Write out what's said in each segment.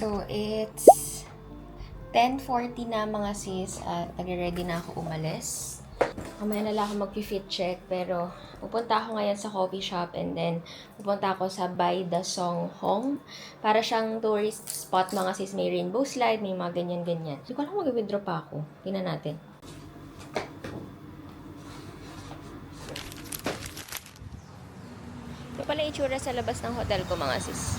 So, it's 10:40 na mga sis at nag-ready na ako umalis. Mamaya na lang ako mag-fit check pero pupunta ako ngayon sa coffee shop and then pupunta ako sa Bai Da Song Hong. Para siyang tourist spot mga sis. May rainbow slide, may mga ganyan-ganyan. Hindi ko alam mag-withdraw pa ako. Tingnan natin. Ito pala itsura sa labas ng hotel ko mga sis.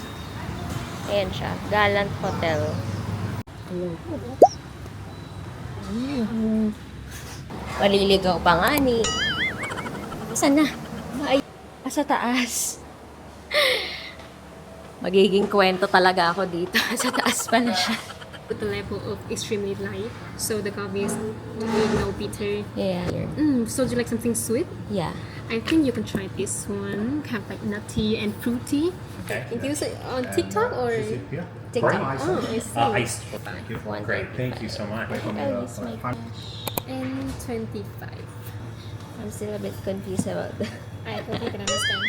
Ayan siya. Gallant Hotel. Maliligaw pa nga ni. Saan na? Ay, sa taas. Magiging kwento talaga ako dito. Sa taas pa na siya. With the level of extremely light, so the coffee is no bitter. Yeah. So do you like something sweet? Yeah. I think you can try this one, kind of like nutty and fruity. Okay. You can use it on TikTok or Yeah. TikTok. oh, I see. Iced. Thank you. Great. Thank you so much. I'll use my cash. And 25. I'm still a bit confused about that. I hope you can understand.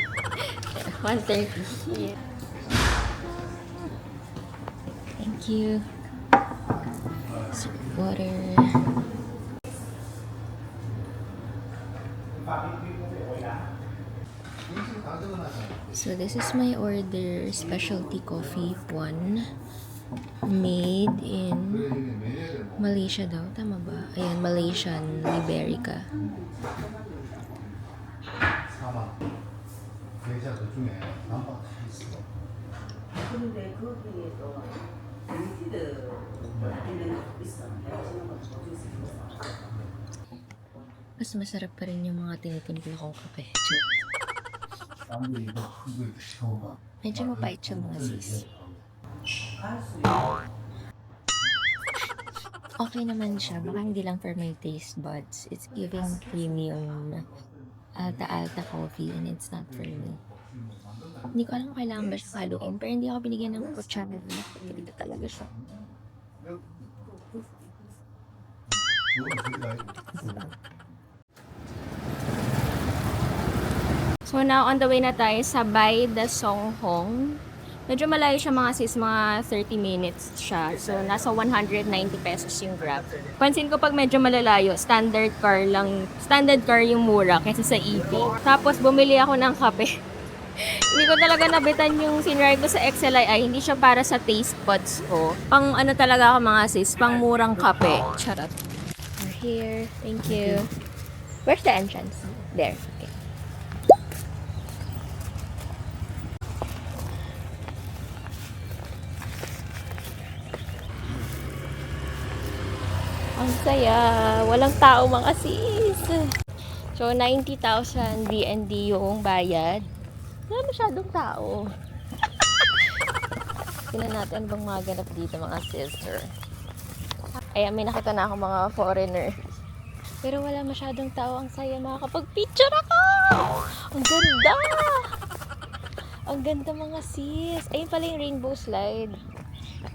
130. Yeah. Thank you. Water. So this is my order, specialty coffee 1. Made in Malaysia daw, tama ba? Ayan, Malaysian Liberica. Mas masarap pa rin yung mga tinitimpla kong kape. Medyo mapait siya mga sis. Okay naman siya. Baka hindi lang for my taste buds. It's giving premium alta-alta coffee and it's not for me. Hindi ko alam kung kailangan ba siya haluin pero hindi ako binigyan ng kutsara. Hindi talaga siya. So now on the way na tayo sa Bai Da Song Hong. Medyo malayo siya mga sis, mga 30 minutes siya. So nasa 190 pesos yung Grab. Pansin ko pag medyo malalayo, standard car yung mura kaysa sa EV. Tapos bumili ako ng kape. Hindi ko talaga nabitan yung sinry ko sa XLII. Hindi siya para sa taste buds ko. Pang ano talaga ako mga sis, pang murang kape. Charot. We're here. Thank you. Where's the entrance? There. Okay. Ang saya. Walang tao mga sis. So, 90,000 BND yung bayad. Wala masyadong tao. Tingnan natin bang maganap dito mga sister. Ayan, may nakita na ako mga foreigner. Pero wala masyadong tao. Ang saya. Makakapag-picture ako! Ang ganda! Ang ganda mga sis. Ayun pala yung rainbow slide.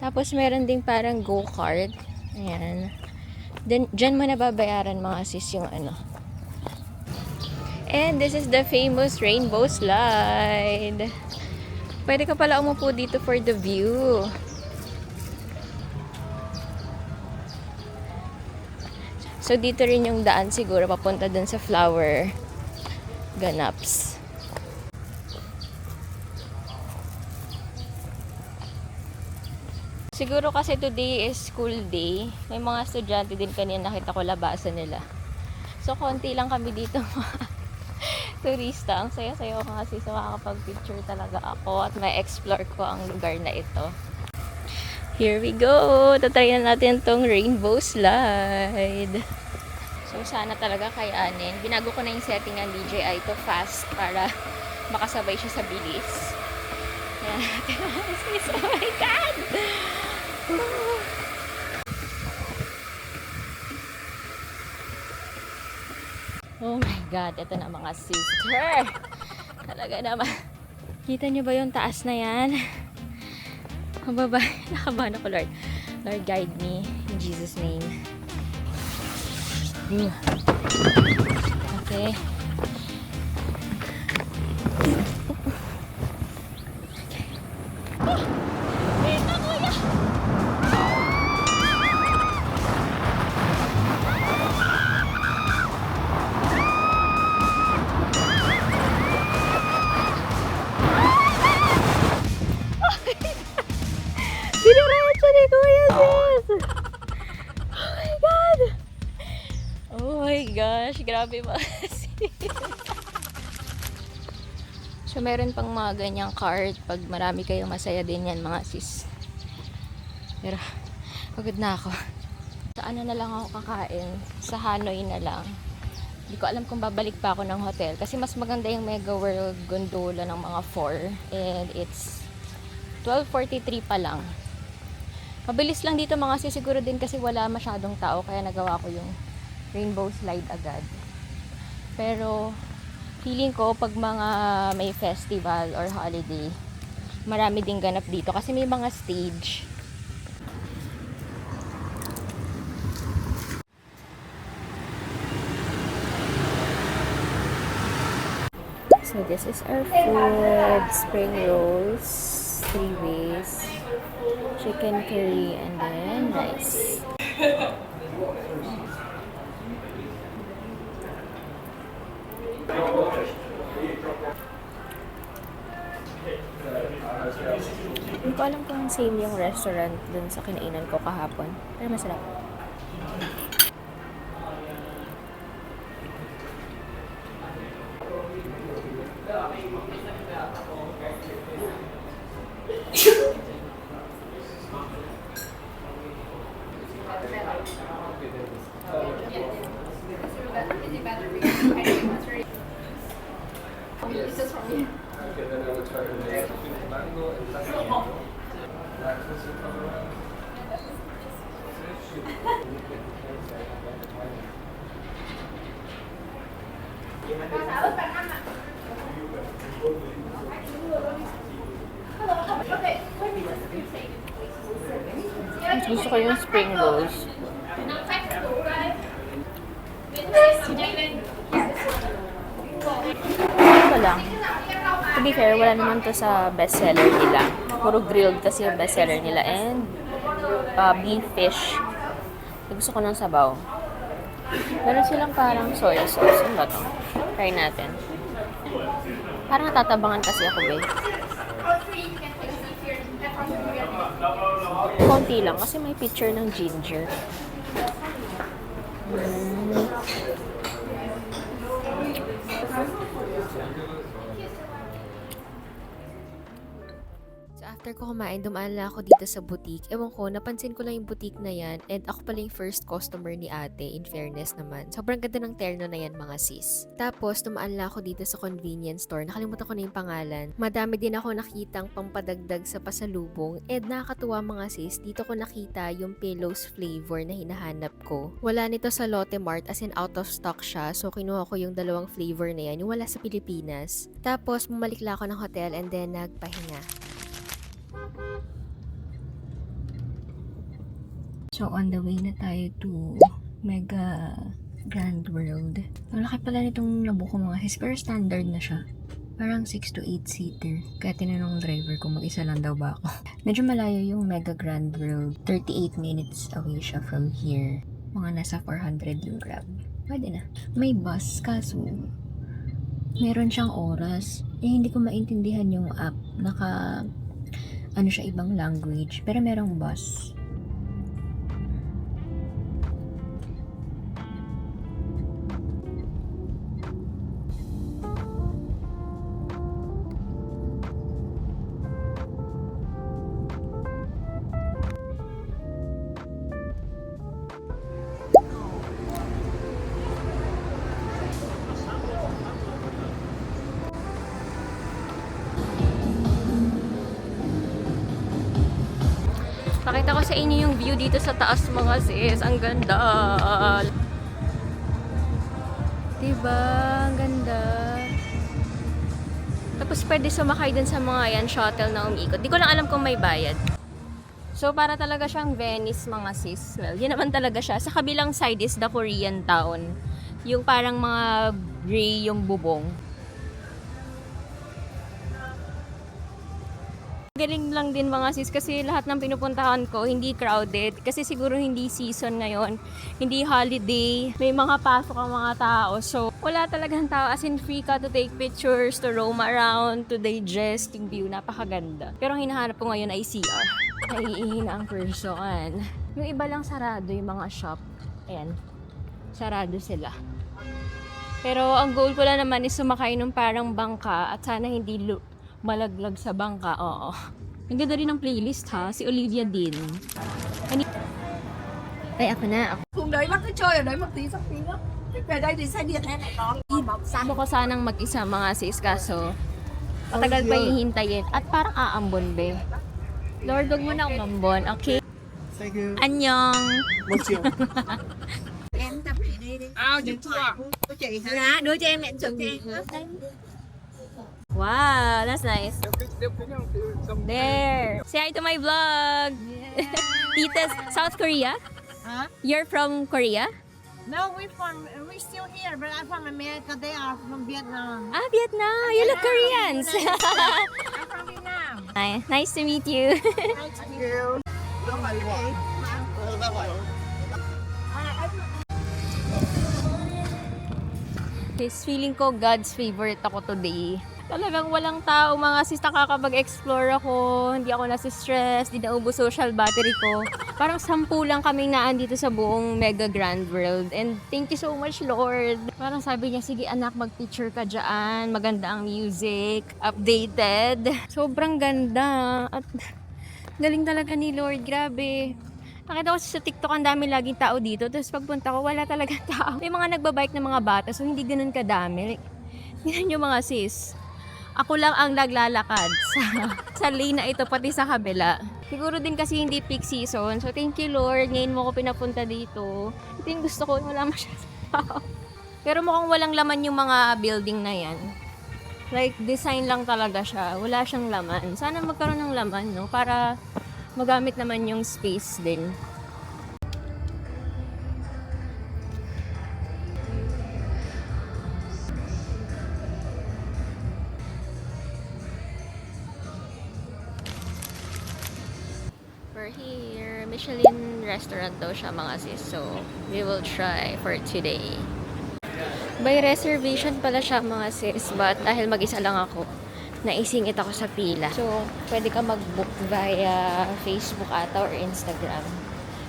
Tapos meron ding parang go-kart. Ayan. Diyan mo nababayaran mga sis yung ano. And this is the famous rainbow slide. Pwede ka pala umupo dito for the view. So dito rin yung daan siguro papunta dun sa flower ganaps. Siguro kasi today is school day. May mga estudyante din kanina nakita ko labasan nila. So, konti lang kami dito mga turista. Ang saya-saya ko kasi so makakapag-picture talaga ako at may explore ko ang lugar na ito. Here we go! Tatry na natin tong rainbow slide. So, sana talaga kayanin. Binago ko na yung setting ng DJI to fast para makasabay siya sa bilis. Yan. Oh my God! Oh my God, ito na mga sister. Talaga naman. Kita niyo ba yung taas na yan? Ang baba, nakabahan ako Lord. Lord, guide me in Jesus' name. Okay. Wait na kuya! gosh, grabe ba? So, meron pang mga ganyang cart. Pag marami kayong masaya din yan, mga sis. Pero, pagod na ako. Sa ano na lang ako kakain? Sa Hanoi na lang. Hindi ko alam kung babalik pa ako ng hotel. Kasi mas maganda yung Mega World Gondola ng mga 4. And it's 12:43 pa lang. Mabilis lang dito mga sis. Siguro din kasi wala masyadong tao. Kaya nagawa ko yung rainbow slide agad. Pero, feeling ko pag mga may festival or holiday, marami ding ganap dito kasi may mga stage. So this is our food, spring rolls, 3 ways, chicken curry, and then rice. Hindi ko alam kung same yung restaurant dun sa kinainan ko kahapon. Pero masarap. Gusto ko yung spring rolls. Ano lang. To be fair, wala naman to sa bestseller nila. Puro grilled kasi yung bestseller nila. And beef fish. Gusto ko ng sabaw. Meron silang parang soy sauce. Ano ba to? Try natin. Parang natatabangan kasi ako, babe. Konti lang kasi may picture ng ginger. So after ko kumain, dumaan lang ako dito sa boutique. Ewan ko, napansin ko lang yung boutique na yan and ako pala yung first customer ni ate, in fairness naman. Sobrang ganda ng terno na yan mga sis. Tapos, dumaan lang ako dito sa convenience store. Nakalimutan ko na yung pangalan. Madami din ako nakitang pampadagdag sa pasalubong and nakakatuwa mga sis, dito ko nakita yung pillows flavor na hinahanap ko. Wala nito sa Lotte Mart as in out of stock siya, so kinuha ko yung dalawang flavor na yan, yung wala sa Pilipinas. Tapos, bumalik lang ako ng hotel and then nagpahinga. So, on the way na tayo to Mega Grand World. Ang laki pala nitong nabuko mga sis, pero standard na siya. Parang 6 to 8 seater. Kaya tinanong ng driver kung mag-isa lang daw ba ako. Medyo malayo yung Mega Grand World. 38 minutes away siya from here. Mga nasa 400 yung grab. Pwede na. May bus, kaso meron siyang oras. Hindi ko maintindihan yung app. Ano siya, ibang language. Pero merong bus. Pakita ko sa inyo yung view dito sa taas mga sis. Ang ganda. Diba? Ang ganda. Tapos pwede sumakay din sa mga yan shuttle na umiikot. Di ko lang alam kung may bayad. So para talaga siyang Venice mga sis. Well, yun naman talaga siya. Sa kabilang side is the Korean town. Yung parang mga gray yung bubong. Galing lang din mga sis kasi lahat ng pinupuntahan ko hindi crowded kasi siguro hindi season ngayon, hindi holiday, may mga pasok ang mga tao, so wala talagang tao, as in free ka to take pictures, to roam around, to digest yung view, napakaganda. Pero ang hinahanap ko ngayon ay CR, naiihina ang person. Yung iba lang sarado yung mga shop, ayan, sarado sila. Pero ang goal ko lang naman is sumakay nung parang bangka at sana hindi malaglag sa bangka. Oo. Ang ganda rin ng playlist ha. Si Olivia din. Ay, ako na. Cùng đấy bác cứ chơi ở đấy một tí xong tí nữa. Thế về đây thì xe điện em lại đón đi bọc Gusto ko sanang mag-isa mga sis kaso matagal pa hihintayin at parang aambon be. Lord, huwag mo na umambon. Okay? Thank you. Annyeong! Một triệu. em tập đi đi. Điện thoại của chị hả? Dạ, đưa cho em điện thoại cho em. Wow, that's nice. There. Say hi to my vlog. Tita's South Korea? Huh? You're from Korea? No, we're still here, but I'm from America. They are from Vietnam. Ah, Vietnam. You look Koreans. I'm from Vietnam. Nice to meet you. Thank you. Guys, feeling ko God's favorite ako today. Talagang walang tao, mga sis, nakakapag-explore ako. Hindi ako nasi-stress, di naubos social battery ko. Parang 10 lang kaming naan dito sa buong Mega Grand World. And thank you so much, Lord. Parang sabi niya, sige anak, mag-picture ka dyan. Maganda ang music, updated. Sobrang ganda. At galing talaga ni Lord, grabe. Nakita ko sa TikTok, ang dami laging tao dito. Tapos pagpunta ko, wala talaga tao. May mga nagbabike ng mga bata, so hindi ganun kadami. Like, yan yung mga sis. Ako lang ang naglalakad sa lane na ito, pati sa kabila. Siguro din kasi hindi peak season. So, thank you, Lord. Ngayon mo ko pinapunta dito. Ito yung gusto ko. Wala masyadong tao. Pero mukhang walang laman yung mga building na yan. Like, design lang talaga siya. Wala siyang laman. Sana magkaroon ng laman, no? Para magamit naman yung space din. We're here. Michelin restaurant daw siya mga sis. So, we will try for today. By reservation pala siya mga sis. But dahil mag-isa lang ako, naisingit ako sa pila. So, pwede ka mag-book via Facebook ata or Instagram.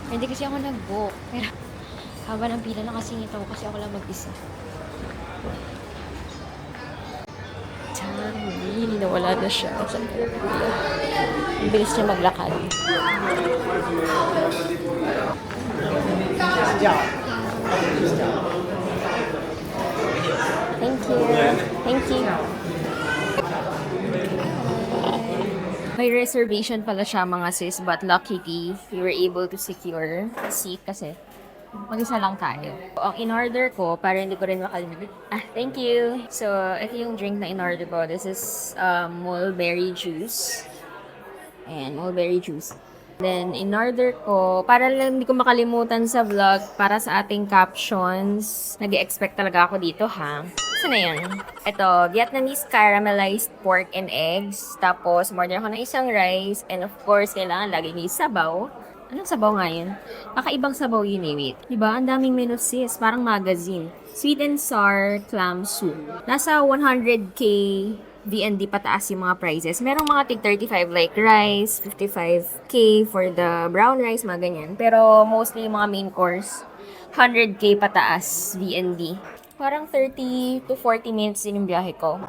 Hindi kasi ako nag-book. Pero, haba ng pila, nakasingit ako kasi ako lang mag-isa. Charlie, nawala na siya. Ang bilis niya maglakad. Thank you. Thank you. May reservation pala siya mga sis, but luckily, we were able to secure a seat kasi mag-isa lang tayo. Ang in-order ko, para hindi ko rin makalimutan. Thank you! So, ito yung drink na in-order ko. This is mulberry juice. Ayan, mulberry juice. Then, in-order ko, para lang hindi ko makalimutan sa vlog, para sa ating captions, nag-expect talaga ako dito, ha? Saan na yan? Ito, Vietnamese caramelized pork and eggs. Tapos, order ako ng isang rice. And of course, kailangan lagi may sabaw. Anong sabaw nga yun? Kakaibang sabaw yun eh, wait. Diba? Ang daming menu sis. Parang magazine. Sweet and sour clam soup. Nasa 100k VND pataas yung mga prices. Merong mga tig 35 like rice, 55k for the brown rice, mga ganyan. Pero mostly yung mga main course, 100k pataas VND. Parang 30 to 40 minutes din yung biyahe ko.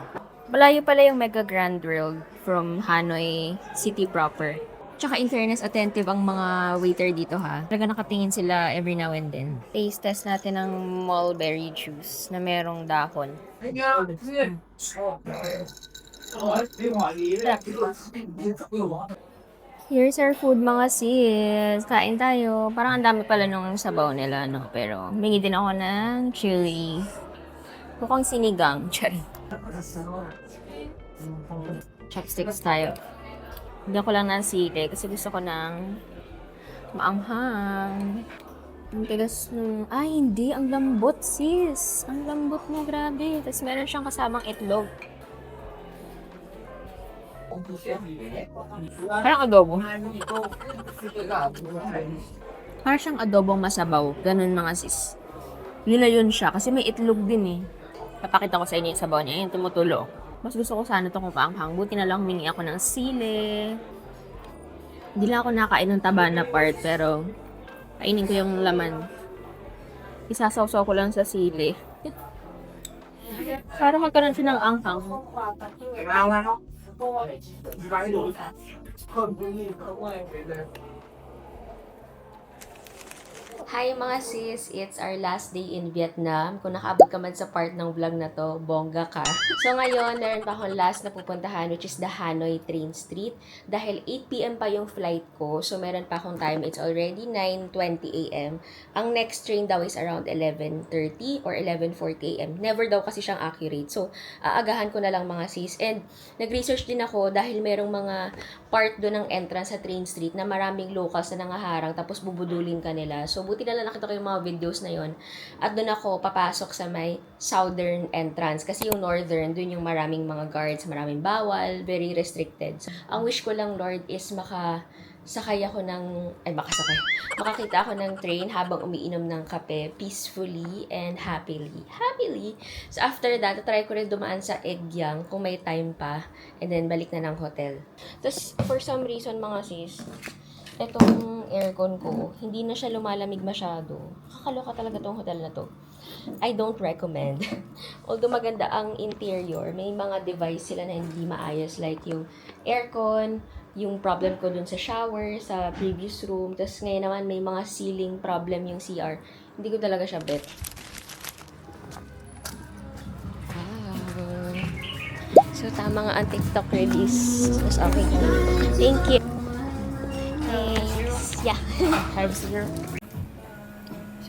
Malayo pala yung Mega Grand World from Hanoi City proper. Tsaka in fairness, attentive ang mga waiter dito ha. Talaga nakatingin sila every now and then. Taste test natin ng mulberry juice na merong dahon. Here's our food mga sis. Kain tayo. Parang ang dami pala nung sabaw nila, no? Pero mingi din ako ng chili. Mukhang sinigang. Chopsticks tayo. Hindi ko lang ng sili kasi gusto ko ng maanghang. Ang tigas nung... Ay, hindi. Ang lambot, sis. Ang lambot na, grabe. Tapos meron siyang kasamang itlog. Parang adobo. Parang siyang adobong masabaw. Ganun mga sis. Yun na yun siya. Kasi may itlog din eh. Papakita ko sa inyo yung sabaw niya. Yung tumutulo. Mas gusto ko sana ito kung paanghang. Buti na lang humingi ako ng sili. Hindi lang ako nakain ng taba na part, pero kainin ko yung laman. Isasawsaw ko lang sa sili. Para magkaroon siya ng anghang. Hi mga sis! It's our last day in Vietnam. Kung nakaabot ka man sa part ng vlog na to, bongga ka. So ngayon, meron pa akong last na pupuntahan which is the Hanoi Train Street. Dahil 8 p.m. pa yung flight ko, so meron pa akong time. It's already 9:20 a.m. Ang next train daw is around 11:30 or 11:40 a.m. Never daw kasi siyang accurate. So, aagahan ko na lang mga sis. And nag-research din ako dahil merong mga part doon ng entrance sa Train Street na maraming locals na nangaharang tapos bubudulin ka nila. So, buti na lang nakita ko yung mga videos na yon. At doon ako papasok sa may southern entrance. Kasi yung northern, doon yung maraming mga guards, maraming bawal, very restricted. So, ang wish ko lang, Lord, is makakita ako ng train habang umiinom ng kape peacefully and happily. So after that, try ko rin dumaan sa Egyang kung may time pa and then balik na ng hotel. Tapos for some reason mga sis, etong aircon ko, hindi na siya lumalamig masyado. Kakaloka talaga tong hotel na to. I don't recommend. Although maganda ang interior, may mga device sila na hindi maayos like yung aircon, yung problem ko dun sa shower, sa previous room. Tapos ngayon naman may mga ceiling problem yung CR. Hindi ko talaga siya bet. Wow. So tama nga ang TikTok release. Mas okay. Thank you. Thanks. Yeah.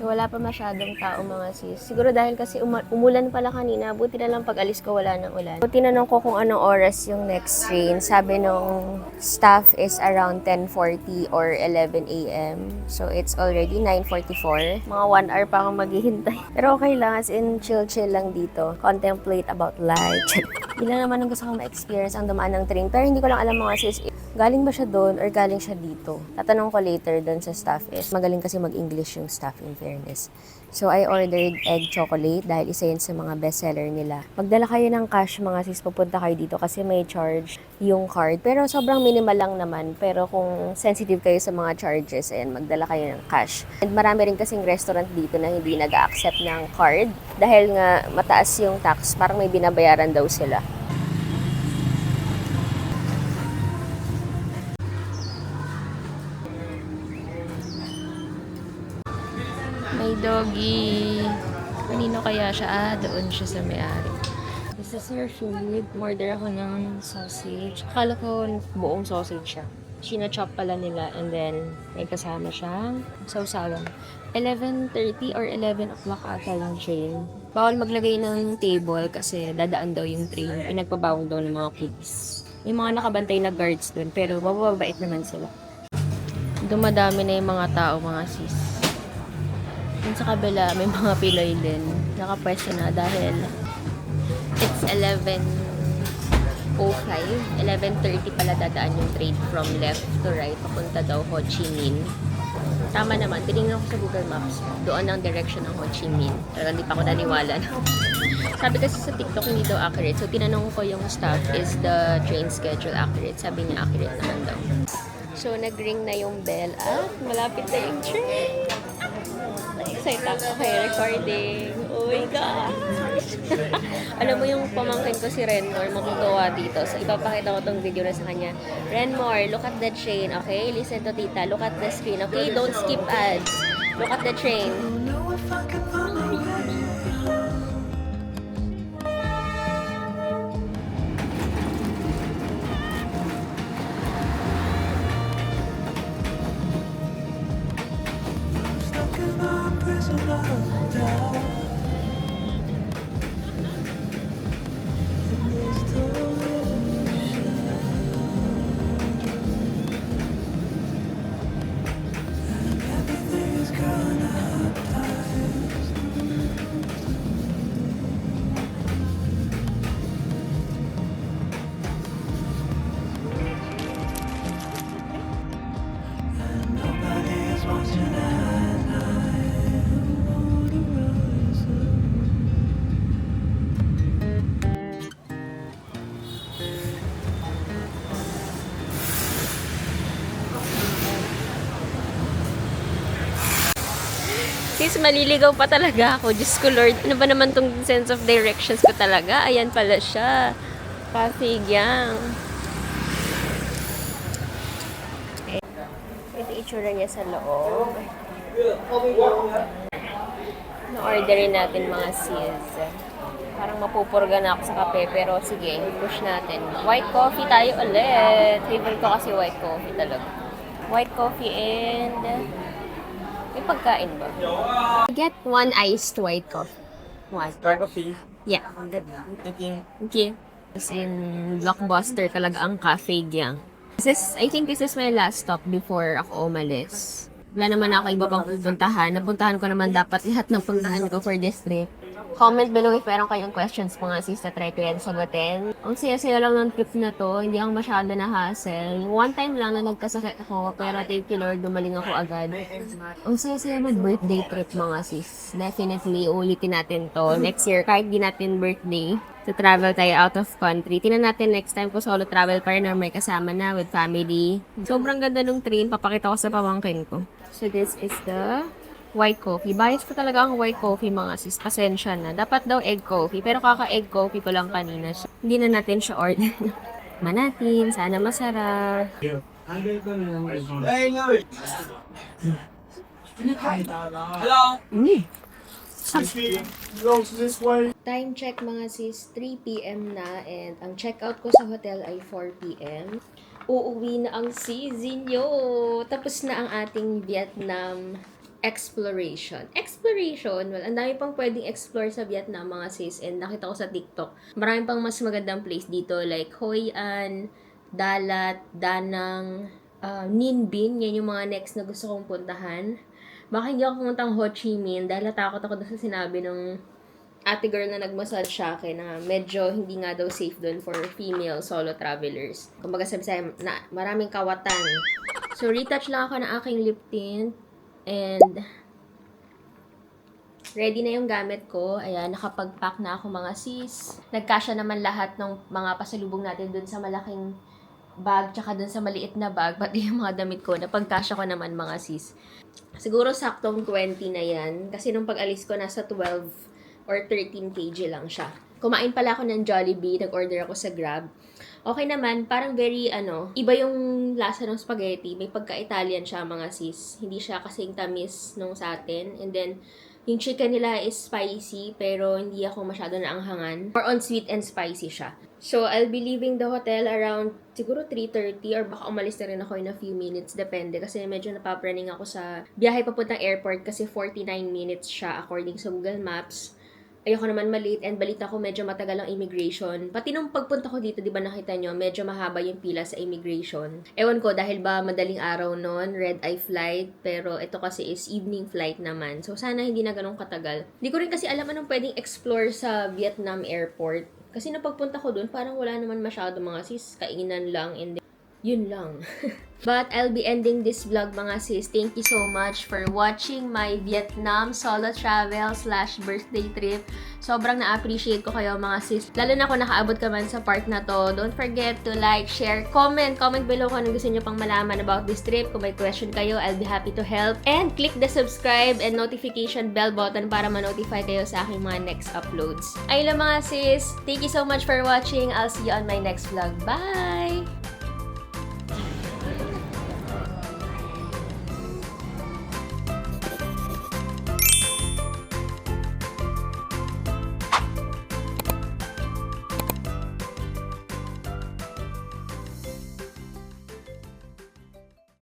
So, wala pa masyadong tao mga sis. Siguro dahil kasi umulan pala kanina, buti na lang pag alis ko wala ng ulan. So, tinanong ko kung anong oras yung next train. Sabi nung staff is around 10:40 or 11 a.m. So, it's already 9:44. Mga 1 hour pa akong maghihintay. Pero okay lang, as in chill-chill lang dito. Contemplate about life. Hindi lang naman ang gusto kong ma-experience ang dumaan ng train. Pero hindi ko lang alam mga sis, galing ba siya doon or galing siya dito? Tatanong ko later doon sa staff is, magaling kasi mag-English yung staff in fairness. So, I ordered egg chocolate dahil isa yun sa mga bestseller nila. Magdala kayo ng cash mga sis, pupunta kayo dito kasi may charge yung card. Pero sobrang minimal lang naman. Pero kung sensitive kayo sa mga charges, ayan, magdala kayo ng cash. And marami rin kasing restaurant dito na hindi nag-accept ng card. Dahil nga mataas yung tax, parang may binabayaran daw sila. May doggy. Kanino kaya siya? Doon siya sa may-ari. This is your food. Order ako ng sausage. Akala ko buong sausage siya. China-chop pala nila and then may kasama siyang sausawan. 11:30 or 11 o'clock ata lang train. Bawal maglagay ng table kasi dadaan daw yung train. Pinagpabawal daw ng mga kids. May mga nakabantay na guards doon pero mababait naman sila. Dumadami na yung mga tao, mga sis. Dun sa kabila, may mga Pinoy din. Nakapwesto na dahil it's 11:05. 11:30 pala dadaan yung train from left to right. Papunta daw Ho Chi Minh. Tama naman. Tinignan ko sa Google Maps. Doon ang direction ng Ho Chi Minh. Pero hindi pa ako naniwala. Sabi kasi sa TikTok hindi daw accurate. So, tinanong ko yung staff, is the train schedule accurate? Sabi niya accurate naman daw. So, nag-ring na yung bell at malapit na yung train. Excited ako. Okay, recording. Oh my gosh! Alam mo yung pamangkin ko si Renmore, matutuwa dito. So, ipapakita ko tong video na sa kanya. Renmore, look at the train, okay? Listen to tita. Look at the screen, okay? Don't skip ads. Look at the train. Sis, maliligaw pa talaga ako. Diyos ko Lord, ano ba naman tong sense of directions ko talaga? Ayan pala siya. Pasigyang. Ito itsura niya sa loob. Na-orderin natin mga sis. Parang mapupurga na ako sa kape, pero sige, push natin. White coffee tayo ulit. Favorite ko kasi white coffee talaga. White coffee and... May pagkain ba? Get one iced white coffee. One. White coffee. Yeah. Thank you. Thank you. As in, blockbuster talaga ang cafe gyang. I think this is my last stop before ako umalis. Wala naman ako iba pang pupuntahan. Napuntahan ko naman dapat lahat ng puntahan ko for this trip. Comment below if meron kayong questions mga sis na try ko yan sagutin. Ang saya-saya lang ng trip na to. Hindi ako masyado na hassle. One time lang na nagkasakit ako, pero thank you Lord, dumaling ako agad. Ang saya-saya mag-birthday trip mga sis. Definitely, ulitin natin to. Next year, kahit di natin birthday, to travel tayo out of country. Tingnan natin next time kung solo travel pa rin or may kasama na with family. Sobrang ganda ng train. Papakita ko sa pamangkin ko. So this is the white coffee. Bias ko talaga ang white coffee mga sis. Pasensya na. Dapat daw egg coffee. Pero kaka-egg coffee ko lang kanina. So, hindi na natin siya order. Manatin. Sana masarap. Time check mga sis, 3 p.m. na and ang checkout ko sa hotel ay 4 p.m. Uuwi na ang season nyo. Tapos na ang ating Vietnam exploration. Well, ang dami pang pwedeng explore sa Vietnam mga sis and nakita ko sa TikTok. Marami pang mas magandang place dito like Hoi An, Dalat, Danang, Ninh Binh. Yan yung mga next na gusto kong puntahan. Baka hindi ako pumuntang Ho Chi Minh dahil natakot ako doon sa sinabi ng ate girl na nag-massage sa akin na medyo hindi nga daw safe doon for female solo travelers. Kumbaga sabi na maraming kawatan. So, retouch lang ako ng aking lip tint and ready na yung gamit ko. Ayan, nakapag-pack na ako mga sis. Nagkasya naman lahat ng mga pasalubong natin doon sa malaking bag tsaka doon sa maliit na bag. Pati yung mga damit ko, napagkasya ko naman mga sis. Siguro saktong 20 na yan. Kasi nung pag-alis ko, nasa 12 or 13 kg lang siya. Kumain pala ako ng Jollibee. Nag-order ako sa Grab. Okay naman. Parang very, iba yung lasa ng spaghetti. May pagka-Italian siya, mga sis. Hindi siya kasing tamis nung sa atin. And then, yung chicken nila is spicy, pero hindi ako masyado naanghangan. More on sweet and spicy siya. So, I'll be leaving the hotel around siguro 3:30 or baka umalis na rin ako in a few minutes. Depende kasi medyo napapraning ako sa biyahe papuntang airport kasi 49 minutes siya according sa Google Maps. Ayoko naman malate and balita ko medyo matagal ang immigration. Pati nung pagpunta ko dito, di ba nakita nyo, medyo mahaba yung pila sa immigration. Ewan ko dahil ba madaling araw noon, red eye flight, pero ito kasi is evening flight naman. So sana hindi na ganun katagal. Di ko rin kasi alam anong pwedeng explore sa Vietnam airport. Kasi nung pagpunta ko dun, parang wala naman masyado mga sis, kainan lang and then, yun lang. But I'll be ending this vlog mga sis. Thank you so much for watching my Vietnam solo travel / birthday trip. Sobrang na-appreciate ko kayo mga sis. Lalo na kung nakaabot ka man sa part na to. Don't forget to like, share, comment. Comment below kung ano gusto nyo pang malaman about this trip. Kung may question kayo, I'll be happy to help. And click the subscribe and notification bell button para ma-notify kayo sa aking mga next uploads. Ayun lang mga sis. Thank you so much for watching. I'll see you on my next vlog. Bye!